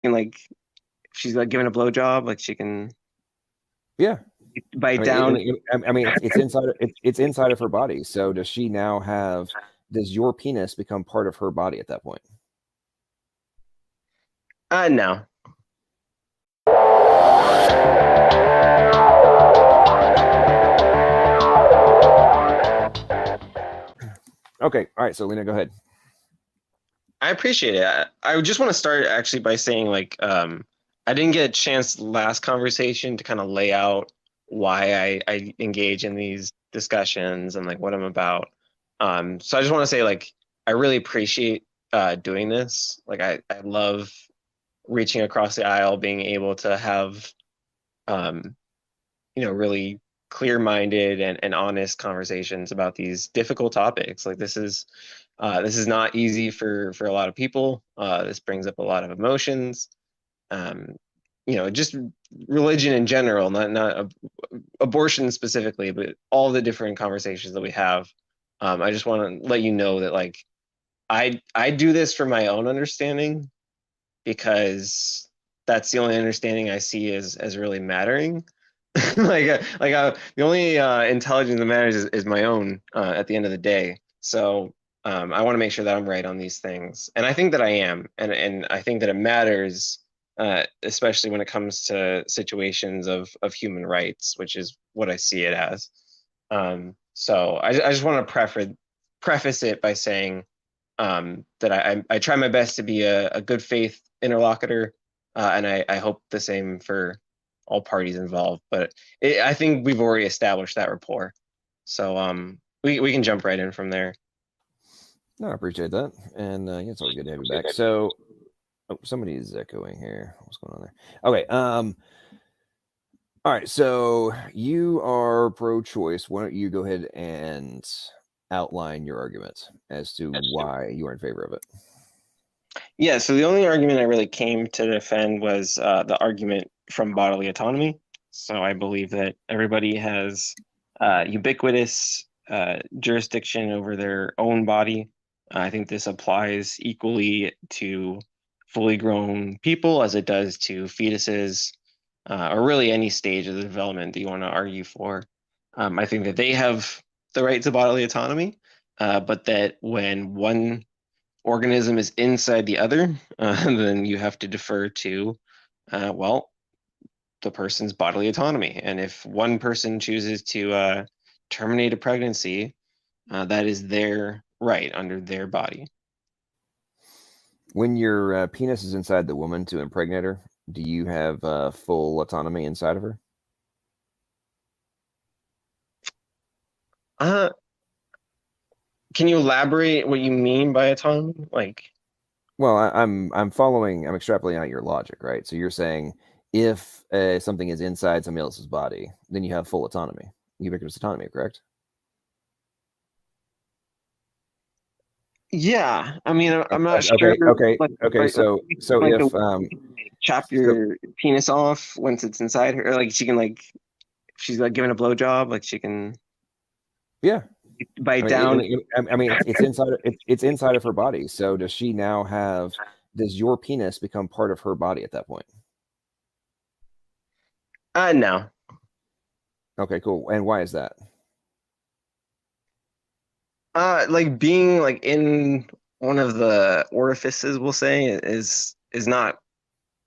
And like, if she's like giving a blowjob, like she can Yeah. bite down. It's inside of her body. So does she now have? Does your penis become part of her body at that point? No. Okay. All right. So Lena, go ahead. I appreciate it. I just want to start actually by saying like I didn't get a chance last conversation to kind of lay out why I engage in these discussions and like what I'm about. So I just want to say like I really appreciate doing this. Like I love reaching across the aisle, being able to have um, really clear-minded and honest conversations about these difficult topics. Like this is not easy for a lot of people. This brings up a lot of emotions. Um, just religion in general, not abortion specifically, but all the different conversations that we have. I just want to let you know that like I do this for my own understanding because that's the only understanding I see as really mattering. The only intelligence that matters is my own at the end of the day. So I want to make sure that I'm right on these things, and I think that I am, and I think that it matters, especially when it comes to situations of human rights, which is what I see it as. So I just want to preface it by saying that I try my best to be a good faith interlocutor, and I hope the same for all parties involved. But I think we've already established that rapport, so we can jump right in from there. No, I appreciate that, and yeah, it's always good to have you back. So, oh, somebody is echoing here. What's going on there? Okay. All right. So you are pro-choice. Why don't you go ahead and outline your argument as to why you are in favor of it? Yeah, so the only argument I really came to defend was the argument from bodily autonomy. So I believe that everybody has ubiquitous jurisdiction over their own body. I think this applies equally to fully grown people as it does to fetuses, or really any stage of the development that you want to argue for. I think that they have the right to bodily autonomy, but that when one organism is inside the other, then you have to defer to, well, the person's bodily autonomy. And if one person chooses to terminate a pregnancy, that is their right under their body. When your penis is inside the woman to impregnate her, do you have full autonomy inside of her? Uh, can you elaborate what you mean by autonomy? Like, Well, I'm following. I'm extrapolating out your logic, right? So you're saying if something is inside somebody else's body, then you have full autonomy, ubiquitous autonomy, correct? yeah, I mean, I'm not sure, Okay. So like the if way you can, like, chop so your penis off once it's inside her, or like she can like, if she's like giving a blowjob, like she can yeah, bite down. it's inside. It's inside of her body. So does she now have? Does your penis become part of her body at that point? No. Okay, cool. And why is that? Like being like in one of the orifices, we'll say, is not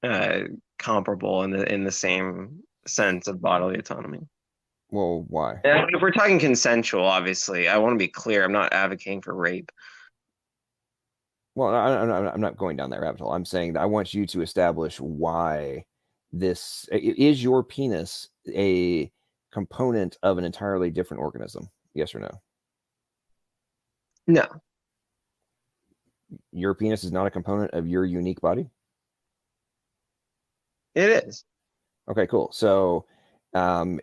uh comparable in the same sense of bodily autonomy. Well, why? And if we're talking consensual, obviously, I want to be clear. I'm not advocating for rape. Well, I'm not going down that rabbit hole. I'm saying that I want you to establish why is your penis a component of an entirely different organism? Yes or no? No, Your penis is not a component of your unique body? it is. Okay, cool. So,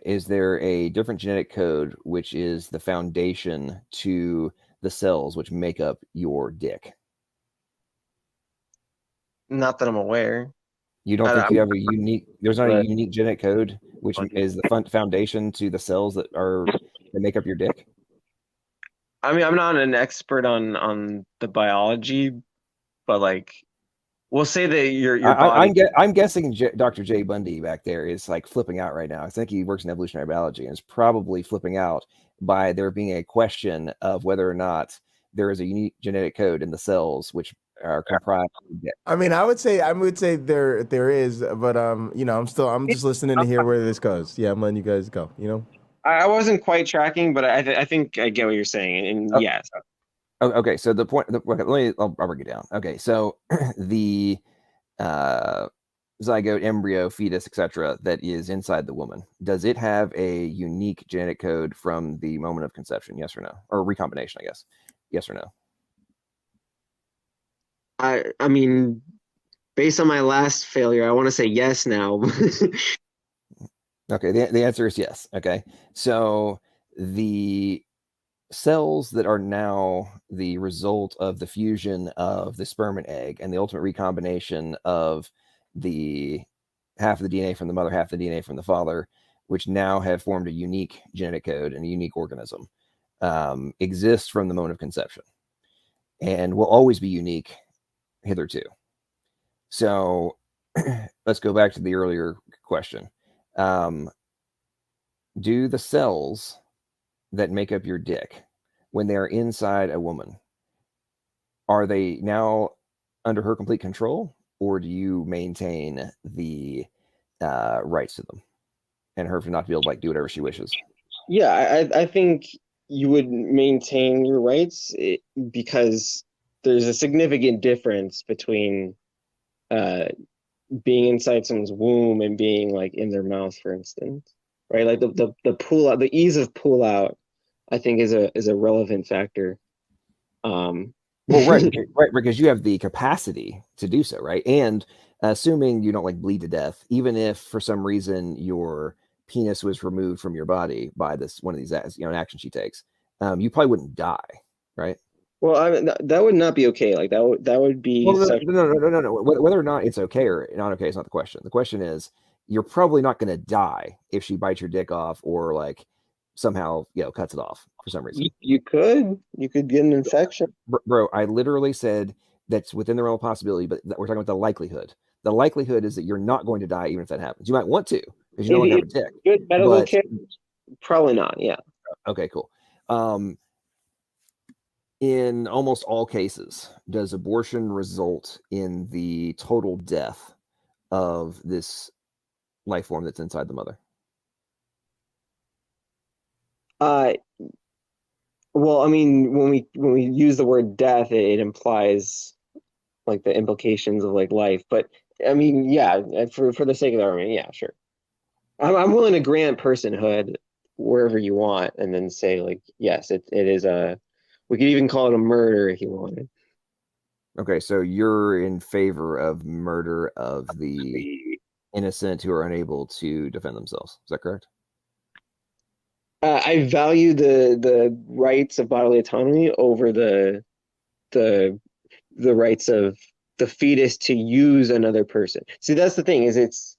is there a different genetic code which is the foundation to the cells which make up your dick? Not that I'm aware. You don't I, think you have a unique, there's not a but unique genetic code which is the foundation to the cells that make up your dick? I mean, I'm not an expert on the biology, but like we'll say that your body. I'm guessing Dr. Jay Bundy back there is like flipping out right now. I think he works in evolutionary biology and is probably flipping out by there being a question of whether or not there is a unique genetic code in the cells which are comprised. I mean, I would say there is, but I'm just listening to hear where this goes. Yeah, I'm letting you guys go. I wasn't quite tracking, but I think I get what you're saying. And Oh, yes, okay, so I'll break it down. Okay, so the uh, zygote, embryo, fetus, etc., that is inside the woman, does it have a unique genetic code from the moment of conception? Yes or no? Or recombination, I guess. Yes or no? I mean, based on my last failure, I want to say yes now. Okay, the answer is yes. Okay, so the cells that are now the result of the fusion of the sperm and egg and the ultimate recombination of the half of the DNA from the mother, half of the DNA from the father, which now have formed a unique genetic code and a unique organism, exists from the moment of conception and will always be unique hitherto. So let's go back to the earlier question. Do the cells that make up your dick, when they are inside a woman, are they now under her complete control, or do you maintain the rights to them and her to not be able to like do whatever she wishes? Yeah, I think you would maintain your rights because there's a significant difference between uh, being inside someone's womb and being like in their mouth, for instance, right? Like the pull out, the ease of pull out, I think is a relevant factor. Well, right, right, because you have the capacity to do so, right? And assuming you don't like bleed to death, even if for some reason your penis was removed from your body by this one of these, an action she takes, you probably wouldn't die, right? Well, I mean, that would not be okay. Like that would be Well, no, such. no, no, no, no, no. Whether or not it's okay or not okay is not the question. The question is, you're probably not going to die if she bites your dick off or like somehow cuts it off for some reason. You could get an infection. Bro, I literally said that's within the realm of possibility, but we're talking about the likelihood. The likelihood is that you're not going to die even if that happens. You might want to because you no longer have a dick. Good medical But care, probably not. Yeah. okay, cool. In almost all cases, does abortion result in the total death of this life form that's inside the mother? Uh, well, I mean, when we use the word death, it implies like the implications of like life. But I mean, yeah, for the sake of the argument, yeah, sure. I'm willing to grant personhood wherever you want, and then say like, yes, it is a. We could even call it a murder if you wanted. Okay, so you're in favor of murder of the innocent who are unable to defend themselves. Is that correct? I value the rights of bodily autonomy over the the rights of the fetus to use another person. See, that's the thing, is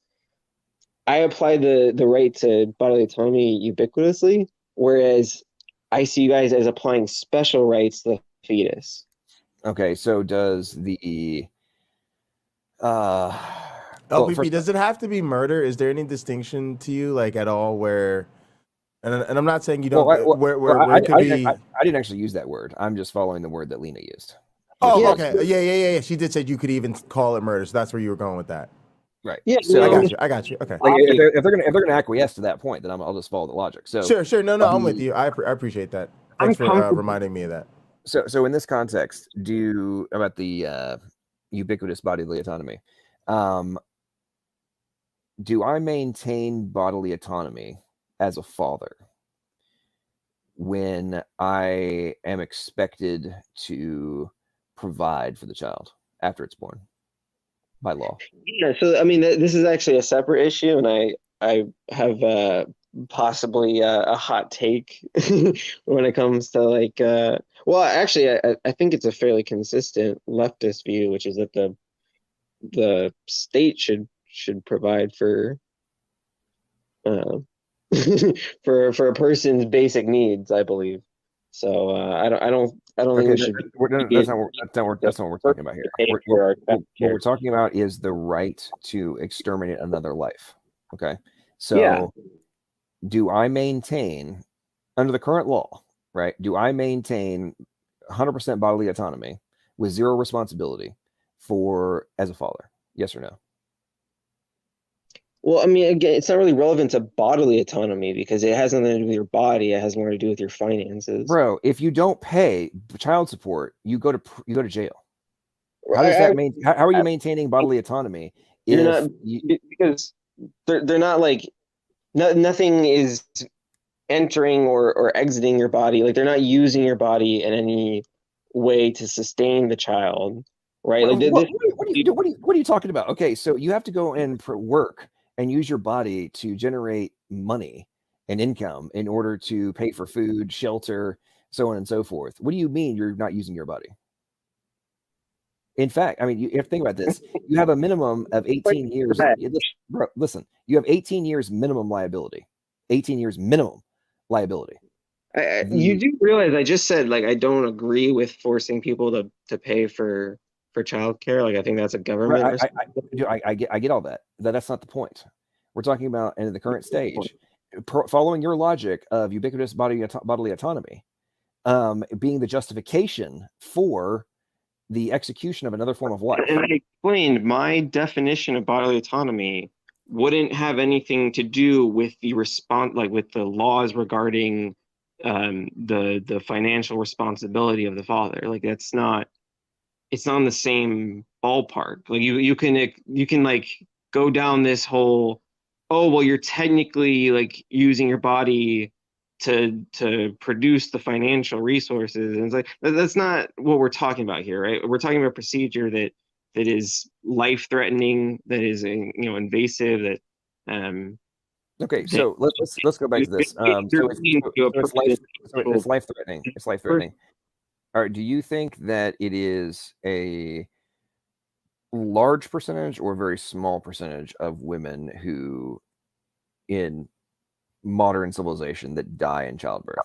I apply the right to bodily autonomy ubiquitously, whereas I see you guys as applying special rights to the fetus. Okay, so does the well, LPP, does it have to be murder? Is there any distinction to you, like at all, where? And I'm not saying you don't. Where it could be. I didn't actually use that word. I'm just following the word that Lena used. Oh, Yeah. okay. Yeah. She did say you could even call it murder. So that's where you were going with that. Right. Yeah, So I got you. Okay. like, if they're gonna acquiesce to that point, then I'll just follow the logic. So Sure. No, I'm with you. I appreciate that. Thanks for reminding me of that. So in this context, about the ubiquitous bodily autonomy, do I maintain bodily autonomy as a father when I am expected to provide for the child after it's born by law? Yeah, so I mean, this is actually a separate issue, and I have possibly a hot take when it comes to like well, actually, I think it's a fairly consistent leftist view, which is that the state should provide for uh, for a person's basic needs, I believe. So I don't think Okay, we should that's not what we're talking about here. What we're talking about is the right to exterminate another life. Okay, so do I maintain, under the current law, right? Do I maintain 100% bodily autonomy with zero responsibility for as a father? Yes or no? Well, I mean, again, it's not really relevant to bodily autonomy because it has nothing to do with your body. It has more to do with your finances. Bro, if you don't pay child support, you go to jail. How does that mean? How are you maintaining bodily autonomy You're not because they're not like nothing is entering or exiting your body. Like they're not using your body in any way to sustain the child, right? Like what are you talking about? Okay, so you have to go and work and use your body to generate money and income in order to pay for food, shelter, so on and so forth. What do you mean you're not using your body? In fact, I mean, you have to think about this. You have a minimum of 18 years. Bro, listen, you have 18 years minimum liability. 18 years minimum liability. You do realize I just said like I don't agree with forcing people to pay for childcare. Like I think that's a government. I get all that. That's not the point. We're talking about in the current stage, following your logic of ubiquitous bodily autonomy, being the justification for the execution of another form of life. And I explained my definition of bodily autonomy wouldn't have anything to do with the with the laws regarding the financial responsibility of the father. Like it's not in the same ballpark. Like you can like go down this whole, oh well, you're technically like using your body to produce the financial resources, and it's like that's not what we're talking about here, right? We're talking about a procedure that is life threatening, that is invasive, that okay, so let's go back to this. So it's life threatening. It's life threatening. All right, do you think that it is a large percentage or a very small percentage of women who in modern civilization that die in childbirth?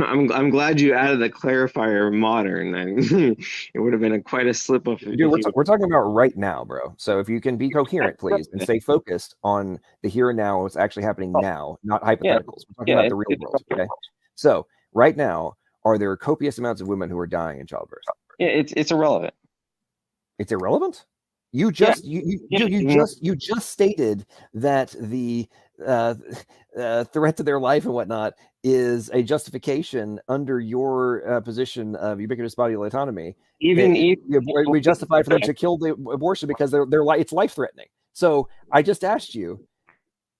I'm glad you added the clarifier modern. It would have been quite a slip up. Dude, we're talking about right now, bro. So if you can be coherent, please, and stay focused on the here and now, what's actually happening now, not hypotheticals. We're talking about the real world. Okay. So right now, are there copious amounts of women who are dying in childbirth? Yeah, it's irrelevant. It's irrelevant? You just you just stated that the threat to their life and whatnot is a justification under your position of ubiquitous bodily autonomy. We justify for them to kill the abortion because it's life threatening. So I just asked you,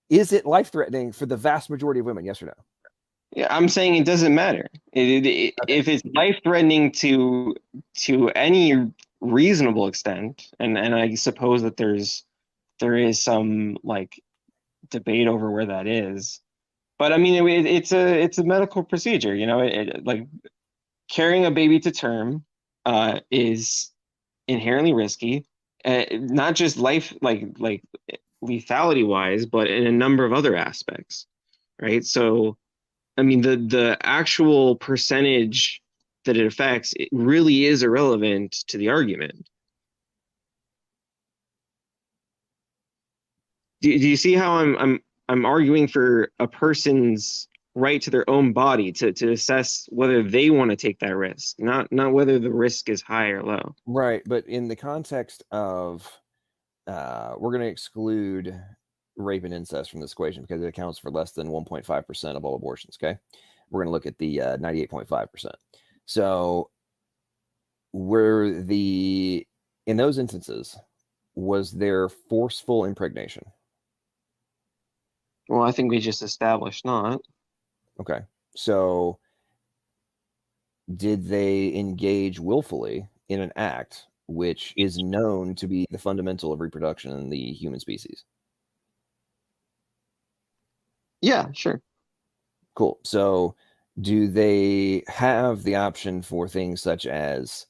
is it life threatening for the vast majority of women? Yes or no? Yeah, I'm saying it doesn't matter. If it's life threatening to any reasonable extent, and I suppose that there is some like debate over where that is, but I mean it's a medical procedure. Like carrying a baby to term is inherently risky, not just life like lethality wise, but in a number of other aspects, right? So I mean, the actual percentage that it affects, it really is irrelevant to the argument. Do you see how I'm arguing for a person's right to their own body to assess whether they want to take that risk, not whether the risk is high or low. Right, but in the context of we're going to exclude rape and incest from this equation because it accounts for less than 1.5% of all abortions. Okay, we're going to look at the 98.5%. So in those instances, was there forceful impregnation? Well, I think we just established not. Okay, so did they engage willfully in an act which is known to be the fundamental of reproduction in the human species? Yeah, sure. Cool. So do they have the option for things such as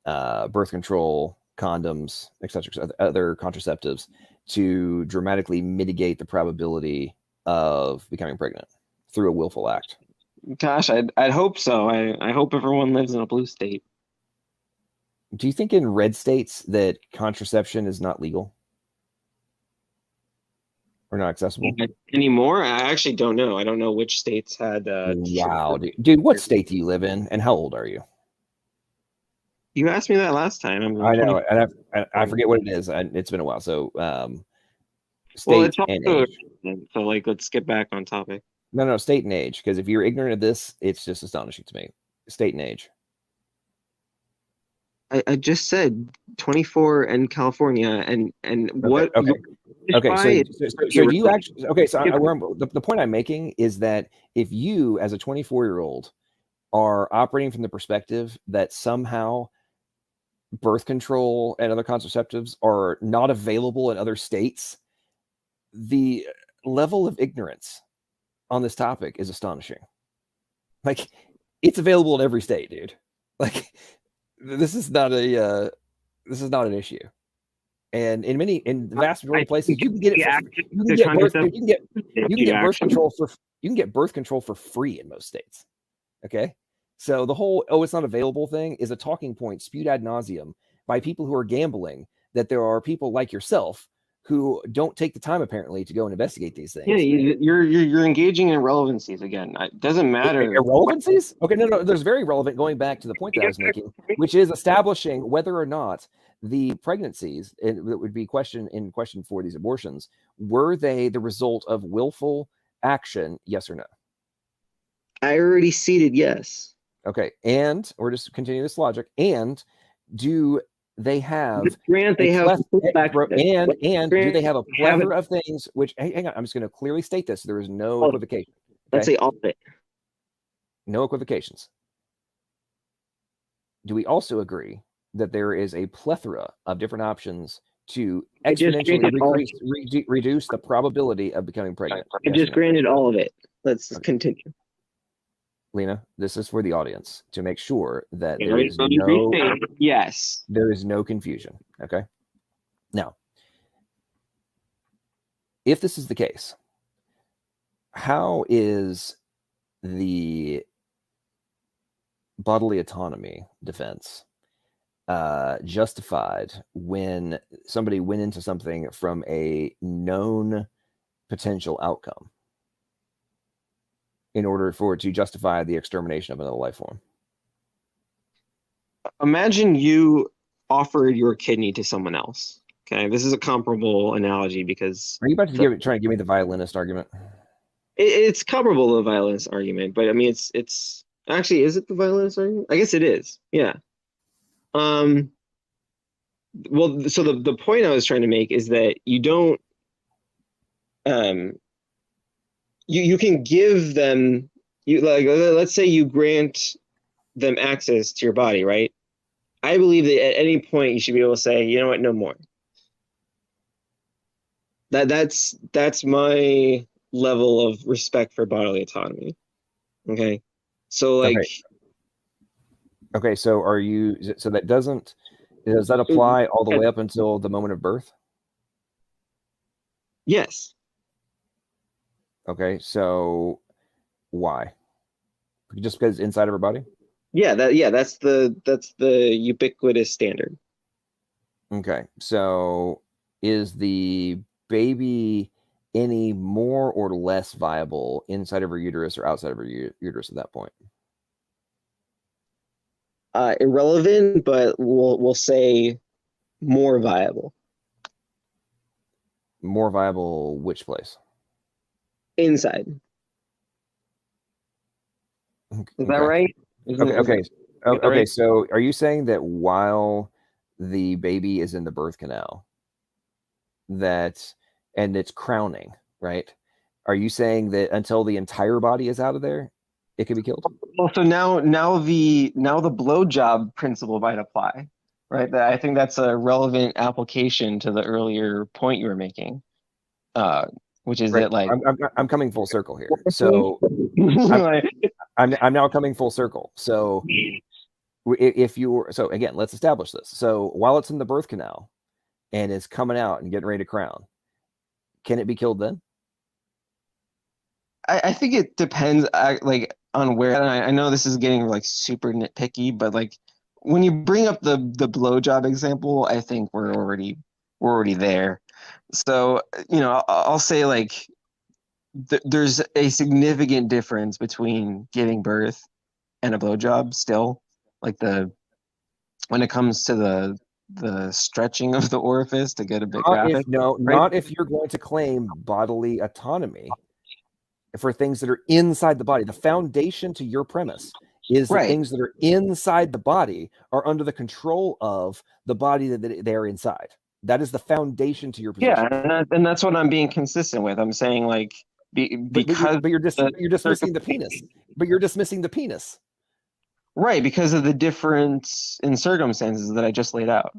birth control, condoms, etc., other contraceptives to dramatically mitigate the probability of becoming pregnant through a willful act? Gosh, I'd hope so. I hope everyone lives in a blue state. Do you think in red states that contraception is not legal or not accessible? Anymore? I actually don't know. I don't know which states had. Wow, dude, what state do you live in, and how old are you? You asked me that last time. I know, and I forget what it is. It's been a while. So, state and age. So, like, let's get back on topic. No, state and age. Because if you're ignorant of this, it's just astonishing to me. State and age. I just said 24 in California, and what? Okay. So do you actually? Okay, so the point I'm making is that if you, as a 24-year-old, are operating from the perspective that somehow birth control and other contraceptives are not available in other states, the level of ignorance on this topic is astonishing. Like, it's available in every state, dude. Like, this is not an issue. And in the vast majority of places, you can get it. You can get birth control for free in most states. Okay, so the whole "it's not available" thing is a talking point spewed ad nauseum by people who are gambling that there are people like yourself who don't take the time apparently to go and investigate these things. Yeah, you're engaging in irrelevancies again. It doesn't matter. Irrelevancies? Okay, no. There's very relevant, going back to the point that I was making, which is establishing whether or not the pregnancies, that would be question for these abortions, were they the result of willful action, yes or no? I already ceded yes. Okay, or just continue this logic, and do they have do they have a plethora of things which, hang on, I'm just going to clearly state this, there is no equivocation. Okay? Let's say all of it. No equivocations. Do we also agree that there is a plethora of different options to exponentially reduce the probability of becoming pregnant? I just granted all of it. Let's continue. Lena, this is for the audience to make sure that there is no confusion. Okay. Now, if this is the case, how is the bodily autonomy defense justified when somebody went into something from a known potential outcome in order for it to justify the extermination of another life form? Imagine you offered your kidney to someone else. Okay, this is a comparable analogy because... Are you about to try and give me the violinist argument? It's comparable to the violinist argument, but I mean, it's actually, is it the violinist argument? I guess it is. Yeah. Well, so the point I was trying to make is that you don't... You can give them, let's say you grant them access to your body, right? I believe that at any point you should be able to say, you know what, no more. That's my level of respect for bodily autonomy. Okay, so like, okay, so so does that apply all the way up until the moment of birth? Yes. Okay, so why? Just because it's inside of her body? Yeah, that's the ubiquitous standard. Okay, so is the baby any more or less viable inside of her uterus or outside of her uterus at that point? Irrelevant, but we'll say more viable. More viable, which place? Inside. Is that right? Okay. So are you saying that while the baby is in the birth canal, and it's crowning, right? Are you saying that until the entire body is out of there, it can be killed? Well, so now the blowjob principle might apply, right? I think that's a relevant application to the earlier point you were making, which is right. That I'm coming full circle here. So I'm now coming full circle. So so again, let's establish this. So while it's in the birth canal and it's coming out and getting ready to crown, can it be killed then? I think it depends. on where, and I know this is getting like super nitpicky, but like when you bring up the blowjob example, I think we're already there. So, I'll say like there's a significant difference between giving birth and a blowjob still. Like when it comes to the stretching of the orifice, to get a bit graphic. Not if you're going to claim bodily autonomy for things that are inside the body. The foundation to your premise is that things that are inside the body are under the control of the body that they're inside. That is the foundation to your position. Yeah, and that's what I'm being consistent with. I'm saying like because you're dismissing the penis. But you're dismissing the penis. Right, because of the difference in circumstances that I just laid out.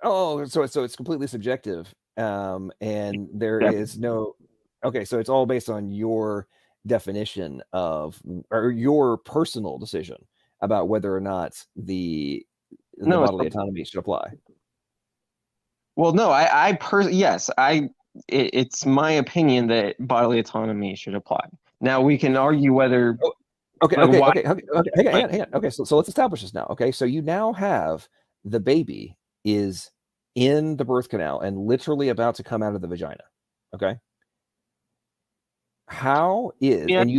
Oh, so it's completely subjective, and there is no. Okay, so it's all based on your definition of, or your personal decision about whether or not the bodily autonomy should apply. Well, no, it's my opinion that bodily autonomy should apply. Now we can argue whether. Okay, hang on. Okay, so let's establish this now. Okay, so you now have the baby is in the birth canal and literally about to come out of the vagina. Okay. How is, and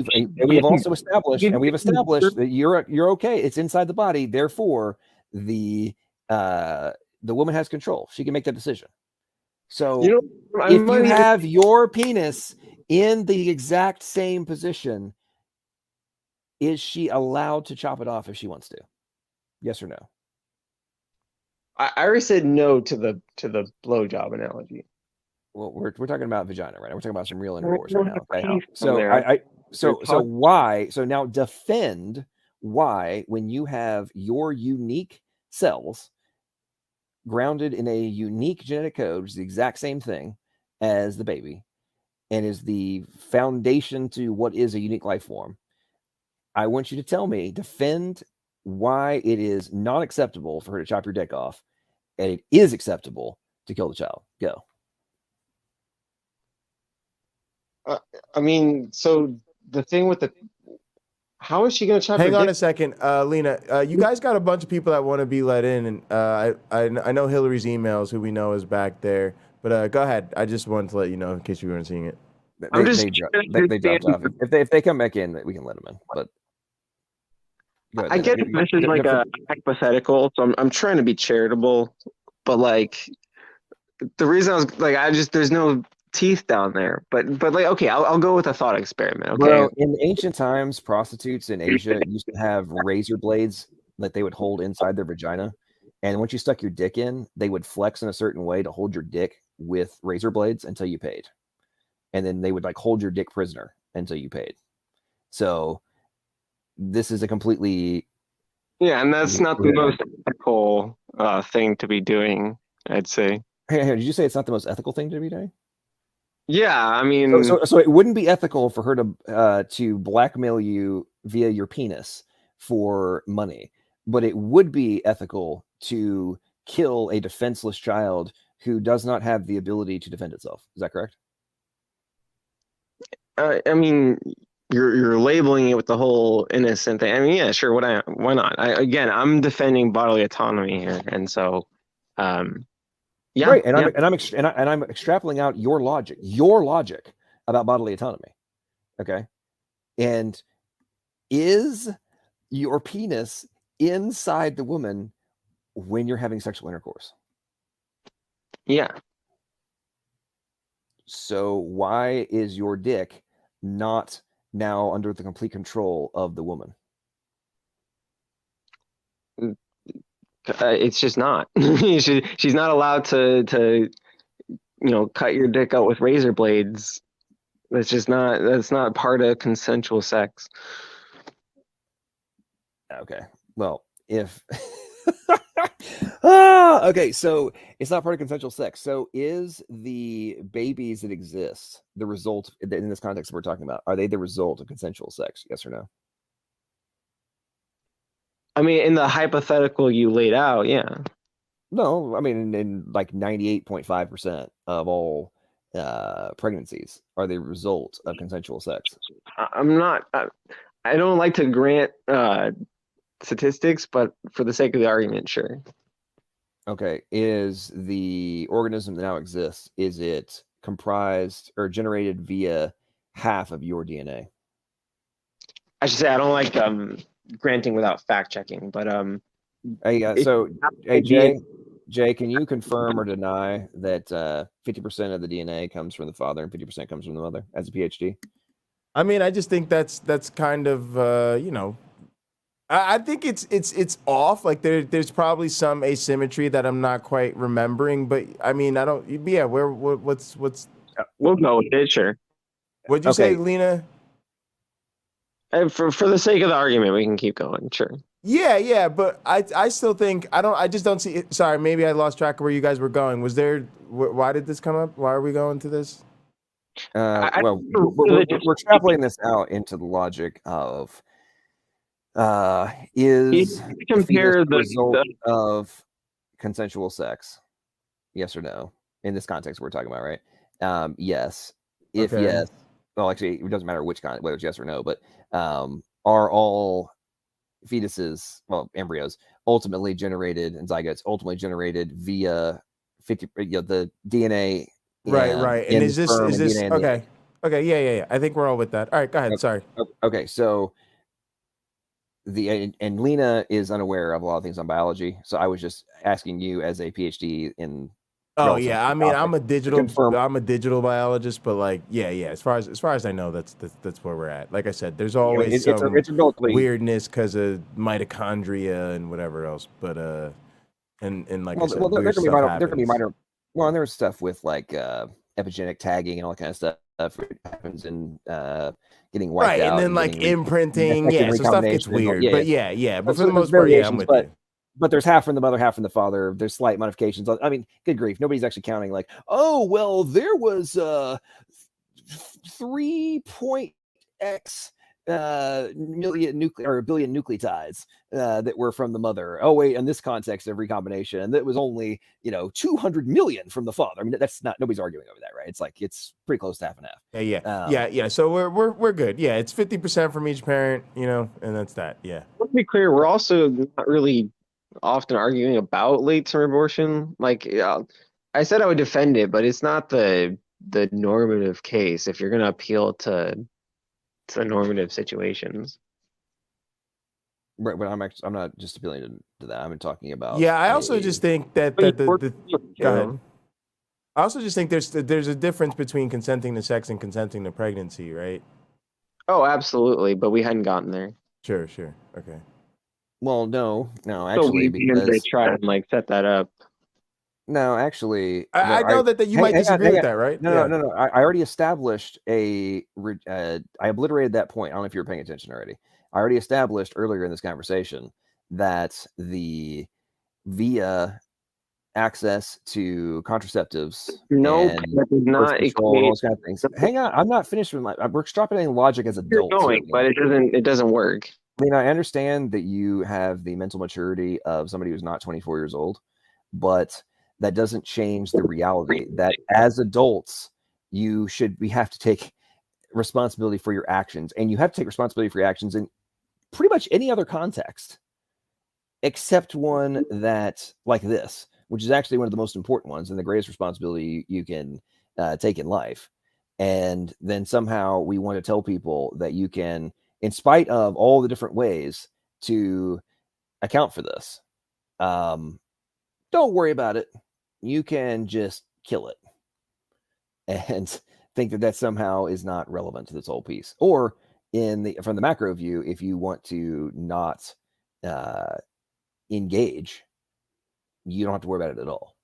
we've also established, and we've established that you're okay. It's inside the body, therefore the woman has control. She can make that decision. So if you have your penis in the exact same position, is she allowed to chop it off if she wants to? Yes or no? I already said no to the blowjob analogy. Well, we're talking about vagina, right? We're talking about some real intercourse right now. Okay. So why? So now defend why, when you have your unique cells grounded in a unique genetic code, which is the exact same thing as the baby, and is the foundation to what is a unique life form. I want you to tell me, defend why it is not acceptable for her to chop your dick off, and it is acceptable to kill the child. Go. I mean, so the thing with how is she going to chop? Hang on a second, Lena. You guys got a bunch of people that want to be let in, and I know Hillary's emails, who we know is back there. But go ahead. I just wanted to let you know in case you weren't seeing it. They dropped off. If they come back in, we can let them in. But I get this is like a hypothetical, so I'm trying to be charitable, but like the reason I was like, there's no teeth down there, but like, okay, I'll go with a thought experiment. Okay. Well, in ancient times, prostitutes in Asia used to have razor blades that they would hold inside their vagina, and once you stuck your dick in, they would flex in a certain way to hold your dick with razor blades until you paid, and then they would like hold your dick prisoner until you paid. So this is a completely and that's not the most ethical thing to be doing, I'd say. Hey, did you say it's not the most ethical thing to be doing? Yeah, I mean, so it wouldn't be ethical for her to blackmail you via your penis for money, but it would be ethical to kill a defenseless child who does not have the ability to defend itself. Is that correct? I mean, you're labeling it with the whole innocent thing. I mean, yeah, sure. Why not? I'm defending bodily autonomy here, and so, yeah, right. And I'm extrapolating out your logic about bodily autonomy. Okay, and is your penis inside the woman when you're having sexual intercourse? Yeah. So why is your dick not now under the complete control of the woman? It's just not. She's not allowed to cut your dick out with razor blades. That's not part of consensual sex. Okay. Well, if okay, so it's not part of consensual sex. So is the babies that exist the result in this context that we're talking about? Are they the result of consensual sex? Yes or no? I mean, in the hypothetical you laid out, yeah. No, I mean, in like 98.5% of all pregnancies are the result of consensual sex. I'm not. I don't like to grant statistics, but for the sake of the argument, sure. Okay, is the organism that now exists, is it comprised or generated via half of your DNA? I should say I don't like granting without fact checking, but Hey, it, so hey idea, Jay, can you confirm or deny that 50% of the DNA comes from the father and 50% comes from the mother as a PhD? I mean, I just think that's kind of you know, I think it's off. Like there's probably some asymmetry that I'm not quite remembering, but I mean, I don't. Yeah, what's we'll go with it, sure. what'd you say, Okay, Lena? And for the sake of the argument, we can keep going, sure. Yeah, but I still think I just don't see it. Sorry, maybe I lost track of where you guys were going. Was there why did this come up? Why are we going to this? well, we're extrapolating this out into the logic of You is the fetus compare the result of consensual sex? Yes or no? In this context we're talking about, right? Yes. If Okay. yes, well, actually, it doesn't matter which kind, whether it's yes or no, but are all fetuses, well, embryos, ultimately generated and zygotes ultimately generated via 50, the DNA Right. And in the is sperm and this DNA in the egg? okay? Okay, yeah. I think we're all with that. All right, go ahead. Sorry. Okay, so and Lena is unaware of a lot of things on biology, so I was just asking you as a PhD in Oh relative yeah, to I the mean, topic to confirm. I'm a digital biologist, but like, yeah. As far as I know, that's where we're at. Like I said, there's You know, always some it's a relatively weirdness because of mitochondria and whatever else, but and like I well, said, there weird can be stuff minor, there can be happens. minor. Well, and there's stuff with like epigenetic tagging and all that kind of stuff. It happens in getting wiped Right, and out then and like getting imprinting, affecting yeah. So stuff gets recombination and all, weird, yeah. but yeah. But for So the there's most part, yeah, I'm variations, with you. but there's half from the mother, half from the father. There's slight modifications. I mean, good grief, nobody's actually counting like, oh well, there was 3.x million nuclear or a billion nucleotides that were from the mother. Oh wait, in this context of recombination, and that was only 200 million from the father. I mean, that's not, nobody's arguing over that, right? It's like it's pretty close to half and half. Yeah. So we're good. Yeah, it's 50% from each parent, and that's that. Yeah. To be clear, we're also not really often arguing about late term abortion. Like, I said I would defend it, but it's not the normative case if you're going to appeal to normative situations. Right, but I'm not just appealing to that. I'm talking about Yeah, I also just think that But the go ahead. I also just think there's a difference between consenting to sex and consenting to pregnancy, right? Oh, absolutely, but we hadn't gotten there. Sure. Okay. well, no, So actually, we began to because try and like set that up. no, actually, I know that you might hang on, disagree with that, right? Yeah. no. I already established I obliterated that point. I don't know if you were paying attention already. I already established earlier in this conversation that the via access to contraceptives No, and that does birth not control and all equate. those kind of things. Hang on, I'm not finished with my. We're extrapolating logic as You're adults here. going, but it doesn't work. I mean, I understand that you have the mental maturity of somebody who's not 24 years old, but that doesn't change the reality that as adults, we have to take responsibility for your actions, and you have to take responsibility for your actions in pretty much any other context except one that like this, which is actually one of the most important ones and the greatest responsibility you can take in life. And then somehow we want to tell people that you can, in spite of all the different ways to account for this, don't worry about it. You can just kill it and think that somehow is not relevant to this whole piece. Or from the macro view, if you want to not engage, you don't have to worry about it at all.